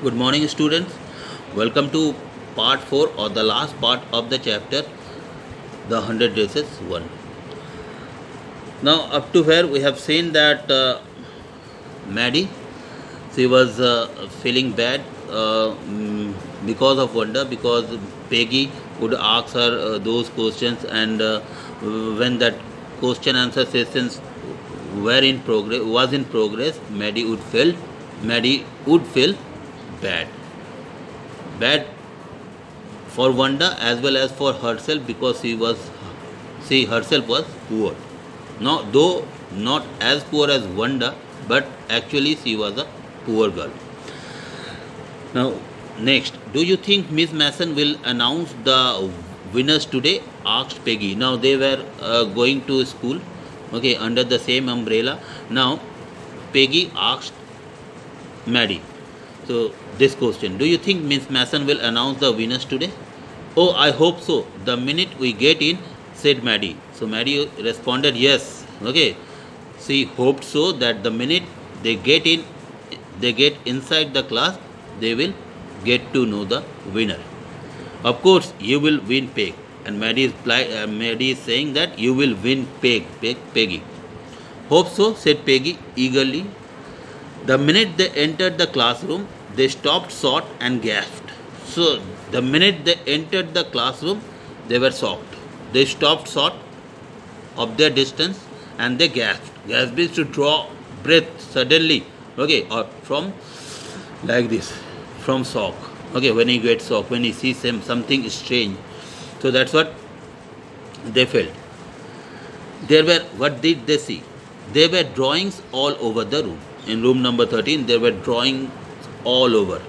Good morning, students. Welcome to part 4 or the last part of the chapter, the 100 Races 1. Now, up to where we have seen that Maddie, she was feeling bad because of Wanda, because Peggy would ask her those questions, and when that question answer sessions was in progress, Maddie would feel bad bad for Wanda as well as for herself, because she herself was poor. Now, though not as poor as Wanda, but actually she was a poor girl. Now, next, do you think Miss Mason will announce the winners today? Asked Peggy. Now they were going to school, okay, under the same umbrella. Now, Peggy asked Maddie. So, this question, do you think Miss Mason will announce the winners today? Oh, I hope so. The minute we get in, said Maddie. So, Maddie responded, yes. Okay. She hoped so that the minute they get in, they get inside the class, they will get to know the winner. Of course, you will win Peg. And Maddie is saying that you will win Peggy. Hope so, said Peggy eagerly. The minute they entered the classroom, they stopped short and gasped. So, the minute they entered the classroom, they were shocked. They stopped short of their distance and they gasped. Gasp is to draw breath suddenly, okay, or from like this, from shock. Okay, when he gets shocked, when he sees something strange. So, that's what they felt. What did they see? There were drawings all over the room. In room number 13, there were drawings all over.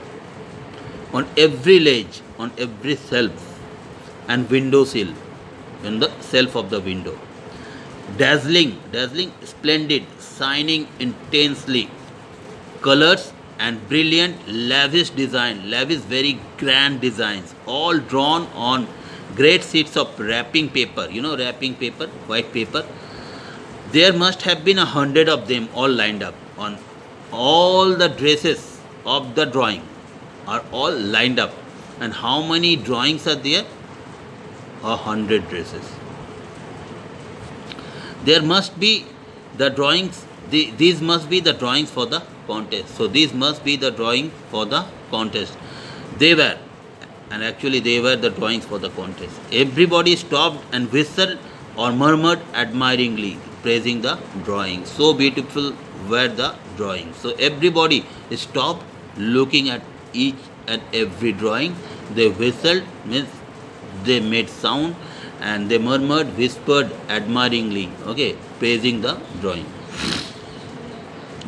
On every ledge, on every shelf and window sill, in the shelf of the window. Dazzling, splendid, shining intensely. Colors and brilliant, lavish design, lavish, very grand designs, all drawn on great sheets of wrapping paper. You know, wrapping paper, white paper. There must have been 100 of them all lined up. On all the dresses of the drawing are all lined up. And how many drawings are there? 100 dresses. There must be the drawings. These must be the drawings for the contest. So these must be the drawing for the contest. They were, and actually they were the drawings for the contest. Everybody stopped and whistled or murmured admiringly, praising the drawing. So beautiful were the drawings. So everybody stopped looking at each and every drawing. They whistled, means they made sound, and they murmured, whispered admiringly, okay, praising the drawing.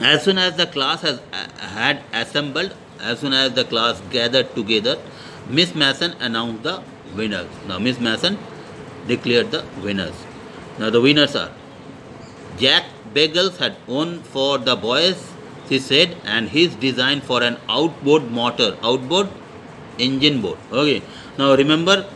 As soon as the class had assembled, as soon as the class gathered together, Miss Mason announced the winners. Now Miss Mason declared the winners. Now the winners are Jack Bagels had won for the boys, she said, and his design for an outboard motor. Outboard? Engine board. Okay. Now remember,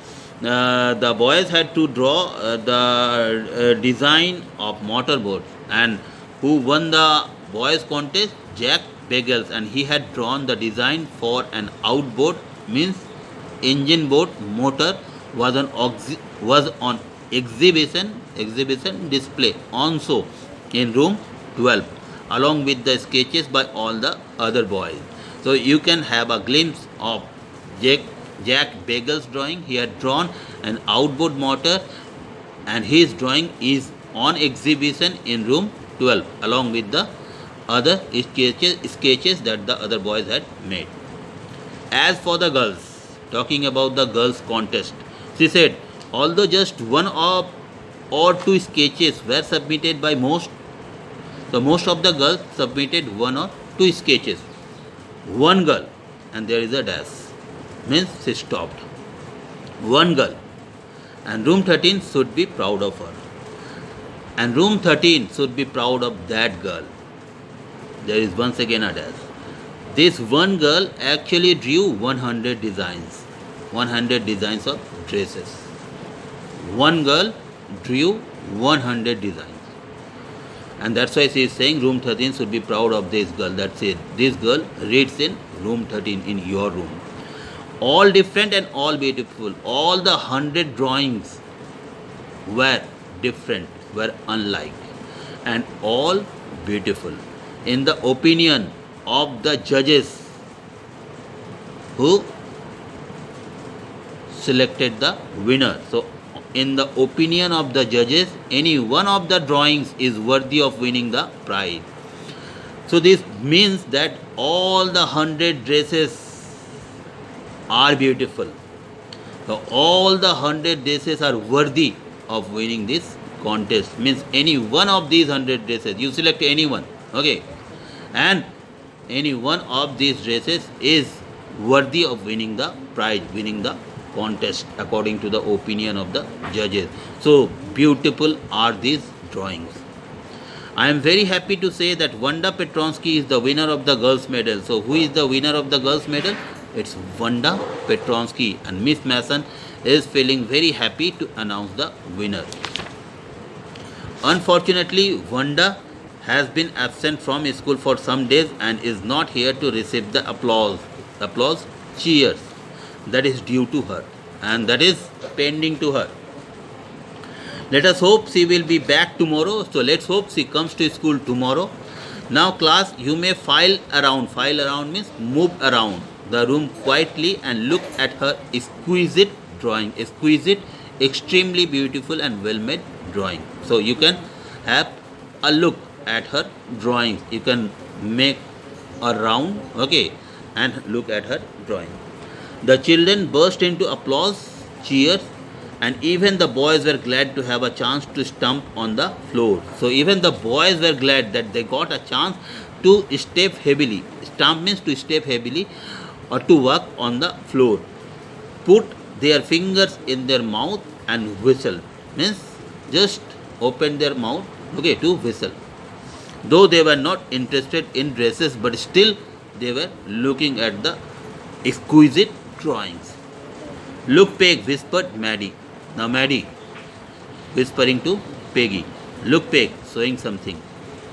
the boys had to draw the design of motorboard. And who won the boys contest? Jack Bagels. And he had drawn the design for an outboard, means engine board motor, was on exhibition display also in room 12, along with the sketches by all the other boys. So you can have a glimpse of Jack Bagel's drawing. He had drawn an outboard motor, and his drawing is on exhibition in room 12, along with the other sketches that the other boys had made. As for the girls, talking about the girls' contest, she said, although just one or two sketches were submitted by most, so most of the girls submitted one or two sketches. One girl, and there is a dash, means she stopped. One girl, and room 13 should be proud of her. And room 13 should be proud of that girl. There is once again a dash. This one girl actually drew 100 designs. 100 designs of dresses. One girl drew 100 designs. And that's why she is saying room 13 should be proud of this girl. That's it. This girl reads in room 13 in your room. All different and all beautiful. All the 100 drawings were different, were unlike, and all beautiful. In the opinion of the judges who selected the winner. So, in the opinion of the judges, any one of the drawings is worthy of winning the prize. So, this means that all the 100 dresses are beautiful. So, all the 100 dresses are worthy of winning this contest. Means any one of these 100 dresses, you select any one, okay, and any one of these dresses is worthy of winning the prize, winning the contest according to the opinion of the judges. So beautiful are these drawings. I am very happy to say that Wanda Petronsky is the winner of the girls medal. So who is the winner of the girls medal? It's Wanda Petronsky, and Miss Mason is feeling very happy to announce the winner. Unfortunately, Wanda has been absent from school for some days and is not here to receive the applause, cheers that is due to her and that is pending to her. Let us hope she will be back tomorrow. So let's hope she comes to school tomorrow. Now class, you may file around. File around means move around the room quietly and look at her exquisite drawing. Exquisite, extremely beautiful and well made drawing. So you can have a look at her drawings. You can make a round, okay, and look at her drawing. The children burst into applause, cheers, and even the boys were glad to have a chance to stomp on the floor. So even the boys were glad that they got a chance to step heavily. Stomp means to step heavily or to walk on the floor. Put their fingers in their mouth and whistle. Means just open their mouth, okay, to whistle. Though they were not interested in dresses, but still they were looking at the exquisite drawings. Look, Peg, whispered Maddie. Now Maddie whispering to Peggy. Look, Peg, showing something.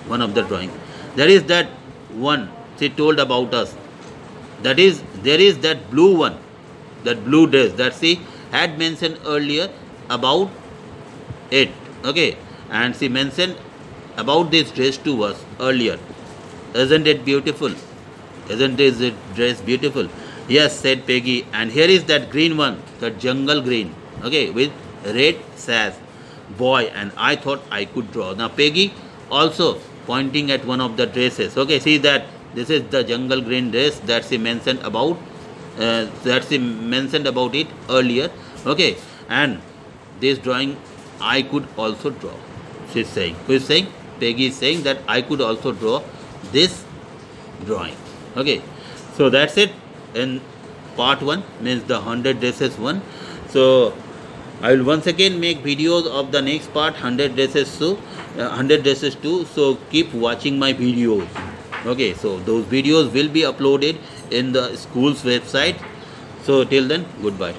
One of the drawings. There is that one she told about us. That is, there is that blue one, that blue dress that she had mentioned earlier about it. Okay, and she mentioned about this dress to us earlier. Isn't it beautiful? Isn't this dress beautiful? Yes, said Peggy. And here is that green one, that jungle green, okay, with red sash. Boy, and I thought I could draw. Now Peggy also pointing at one of the dresses. Okay, see that this is the jungle green dress that she mentioned about. It earlier. Okay, and this drawing I could also draw. She's saying. Who is saying? Peggy is saying that I could also draw this drawing. Okay, so that's it in part 1, means the 100 dresses 1. So I will once again make videos of the next part, 100 dresses 2. So keep watching my videos. Okay, so those videos will be uploaded in the school's website. So till then, goodbye.